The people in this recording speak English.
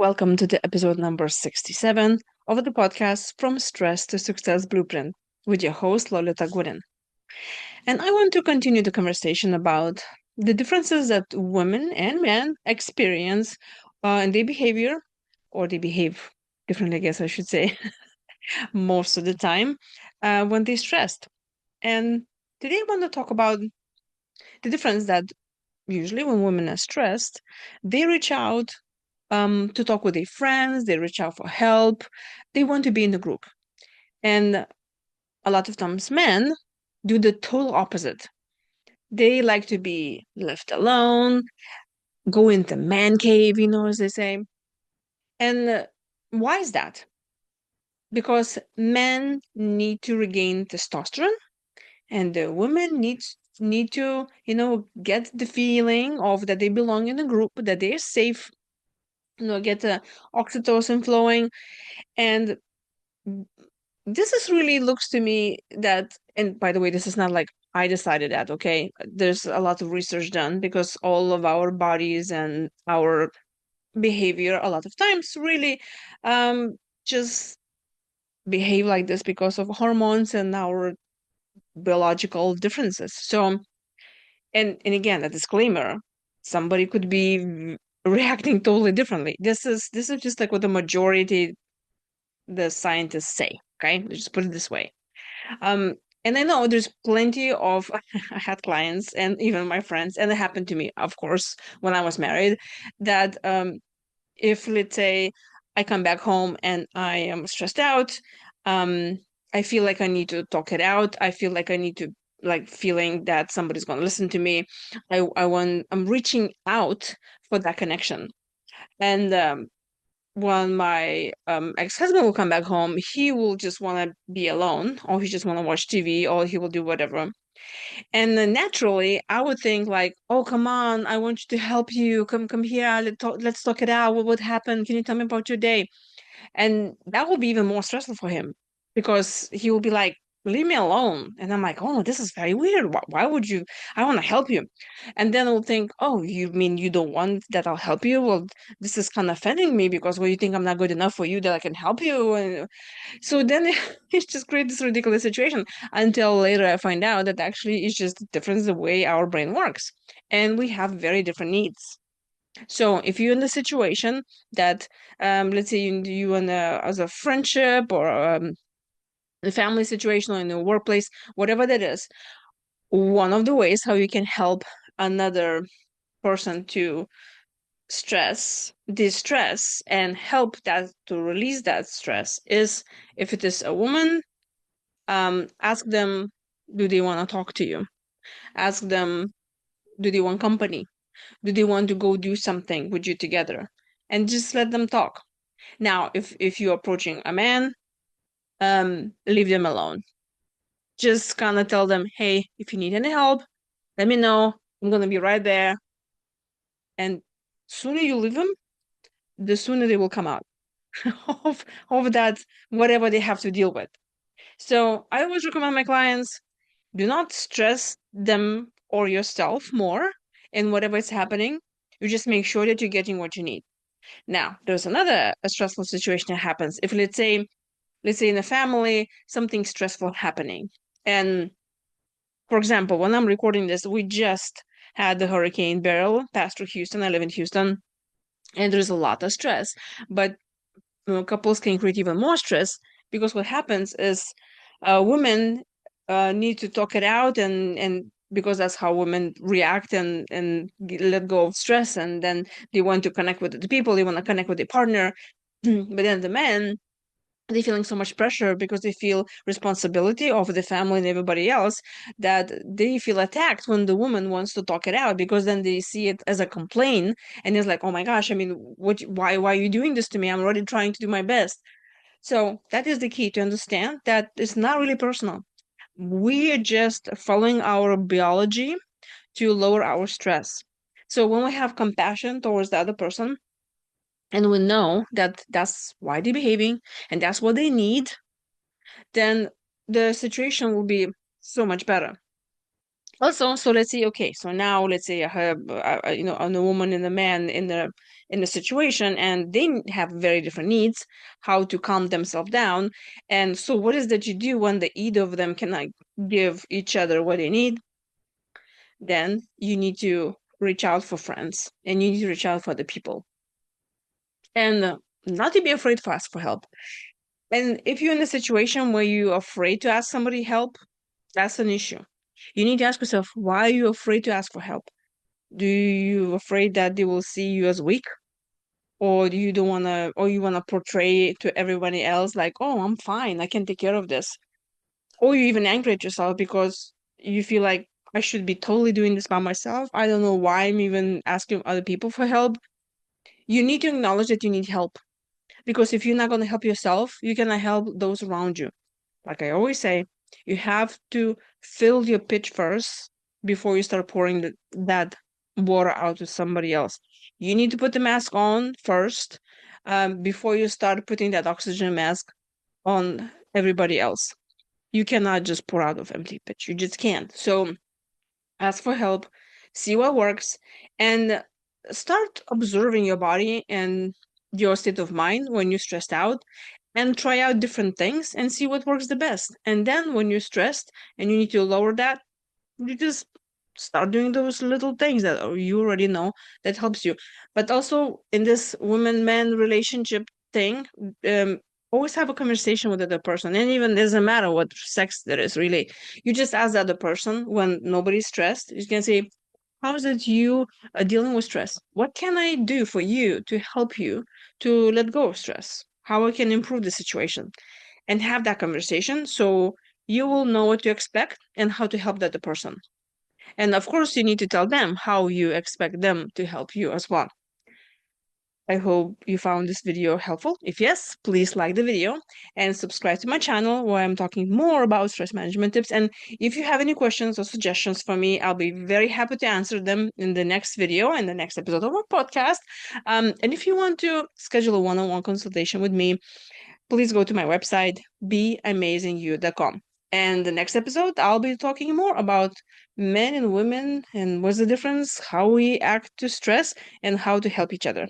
Welcome to the episode number 67 of the podcast From Stress to Success Blueprint with your host, Lolita. And I want to continue the conversation about the differences that women and men experience in their behavior, or they behave differently, I guess I should say, most of the time when they're stressed. And today I want to talk about the difference that usually when women are stressed, they reach out to talk with their friends, they reach out for help, they want to be in the group. And a lot of times men do the total opposite. They like to be left alone, go into man cave, as they say. And why is that? Because men need to regain testosterone and the women need to, get the feeling of that they belong in a group, that they're safe, get the oxytocin flowing. And this is really looks to me that, and by the way, this is not like I decided that, okay? There's a lot of research done because all of our bodies and our behavior a lot of times really just behave like this because of hormones and our biological differences. So, and again, a disclaimer, somebody could be reacting totally differently. This is just like what the majority the scientists say, okay? Let's just put it this way. Um, and I know there's plenty of I had clients and even my friends, and it happened to me, of course, when I was married, that if let's say I come back home and I am stressed out, um, I feel like I need to talk it out. I feel like I need to like feeling that somebody's gonna listen to me. I'm reaching out for that connection. And when my ex-husband will come back home, he will just want to be alone, or he just want to watch TV, or he will do whatever. And then naturally, I would think like, "Oh, come on, I want you to help you. Come here. Let's talk it out. What happened? Can you tell me about your day?" And that will be even more stressful for him because he will be like, leave me alone. And I'm like, oh, this is very weird. Why would you? I want to help you. And then I'll think, oh, you mean you don't want that I'll help you? Well, this is kind of offending me because well, you think I'm not good enough for you that I can help you. And so then it just creates this ridiculous situation until later I find out that actually it's just a difference the way our brain works. And we have very different needs. So if you're in the situation that, let's say you in a as a friendship or a family situation or in a workplace, whatever that is, one of the ways how you can help another person to distress, and help that to release that stress is if it is a woman, ask them, do they want to talk to you? Ask them, do they want company? Do they want to go do something with you together? And just let them talk. Now, if you're approaching a man, leave them alone. Just kind of tell them, hey, if you need any help, let me know. I'm gonna be right there. And sooner you leave them, the sooner they will come out of that whatever they have to deal with. So I always recommend my clients, do not stress them or yourself more in whatever is happening. You just make sure that you're getting what you need. Now, there's another a stressful situation that happens. If let's say in a family, something stressful happening. And for example, when I'm recording this, we just had the Hurricane Beryl pass through Houston. I live in Houston, and there's a lot of stress. But couples can create even more stress because what happens is women need to talk it out, and because that's how women react and let go of stress, and then they want to connect with the people, they want to connect with their partner. But then the men, they feeling so much pressure because they feel responsibility over the family and everybody else, that they feel attacked when the woman wants to talk it out, because then they see it as a complaint, and it's like, oh my gosh, I mean, why are you doing this to me? I'm already trying to do my best. So that is the key, to understand that it's not really personal. We are just following our biology to lower our stress. So when we have compassion towards the other person, and we know that that's why they're behaving and that's what they need, then the situation will be so much better. Also, so let's say, okay, so now let's say I have, a woman and a man in a situation, and they have very different needs, how to calm themselves down. And so, what is that you do when the either of them cannot give each other what they need? Then you need to reach out for friends, and you need to reach out for the people, and not to be afraid to ask for help. And if you're in a situation where you're afraid to ask somebody help, that's an issue. You need to ask yourself, why are you afraid to ask for help? Do you afraid that they will see you as weak? Or do you don't wanna or you wanna portray to everybody else like, oh, I'm fine, I can take care of this. Or you even angry at yourself because you feel like I should be totally doing this by myself. I don't know why I'm even asking other people for help. You need to acknowledge that you need help. Because if you're not gonna help yourself, you cannot help those around you. Like I always say, you have to fill your pitch first before you start pouring that water out to somebody else. You need to put the mask on first before you start putting that oxygen mask on everybody else. You cannot just pour out of empty pitch. You just can't. So ask for help, see what works, and start observing your body and your state of mind when you're stressed out, and try out different things and see what works the best. And then when you're stressed and you need to lower that, you just start doing those little things that you already know that helps you. But also in this woman-man relationship thing, um, always have a conversation with the other person. And even doesn't matter what sex there is, really. You just ask the other person when nobody's stressed. You can say, how is it you dealing with stress? What can I do for you to help you to let go of stress? How I can improve the situation? And have that conversation so you will know what to expect and how to help the other person. And of course, you need to tell them how you expect them to help you as well. I hope you found this video helpful. If yes, please like the video and subscribe to my channel where I'm talking more about stress management tips. And if you have any questions or suggestions for me, I'll be very happy to answer them in the next video and the next episode of our podcast. And if you want to schedule a one-on-one consultation with me, please go to my website, beamazingyou.com. And the next episode, I'll be talking more about men and women and what's the difference, how we act to stress, and how to help each other.